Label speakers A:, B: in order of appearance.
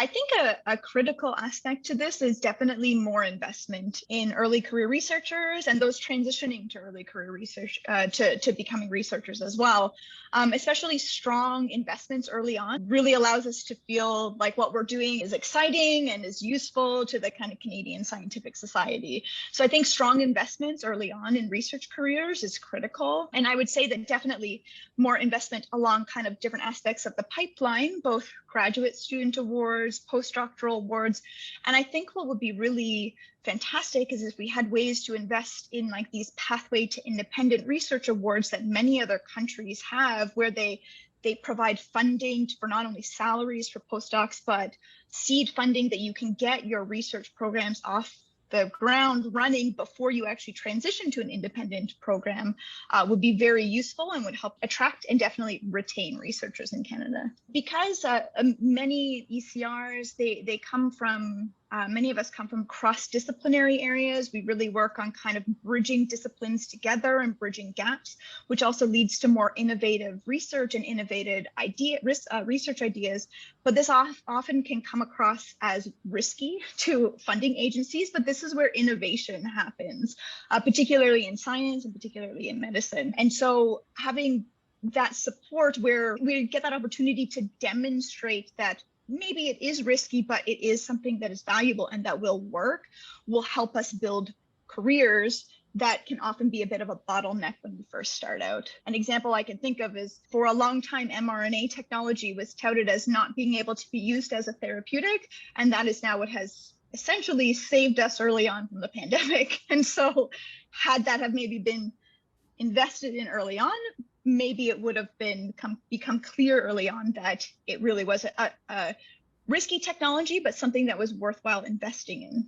A: I think a critical aspect to this is definitely more investment in early career researchers and those transitioning to early career research, to becoming researchers as well. Especially strong investments early on really allows us to feel like what we're doing is exciting and is useful to the kind of Canadian scientific society. So I think strong investments early on in research careers is critical. And I would say that definitely more investment along kind of different aspects of the pipeline, both graduate student awards, postdoctoral awards. And I think what would be really fantastic is if we had ways to invest in like these pathway to independent research awards that many other countries have, where they provide funding for not only salaries for postdocs, but seed funding that you can get your research programs off the ground running before you actually transition to an independent program, would be very useful and would help attract and definitely retain researchers in Canada. Because many ECRs, they come from, many of us come from cross-disciplinary areas. We really work on kind of bridging disciplines together and bridging gaps, which also leads to more innovative research and innovative research ideas. But this often can come across as risky to funding agencies, but this is where innovation happens, particularly in science and particularly in medicine. And so having that support where we get that opportunity to demonstrate that maybe it is risky, but it is something that is valuable and that will work, will help us build careers that can often be a bit of a bottleneck when we first start out. An example I can think of is, for a long time, mRNA technology was touted as not being able to be used as a therapeutic, and that is now what has essentially saved us early on from the pandemic. And so had that have maybe been invested in early on, maybe it would have become clear early on that it really was a risky technology, but something that was worthwhile investing in.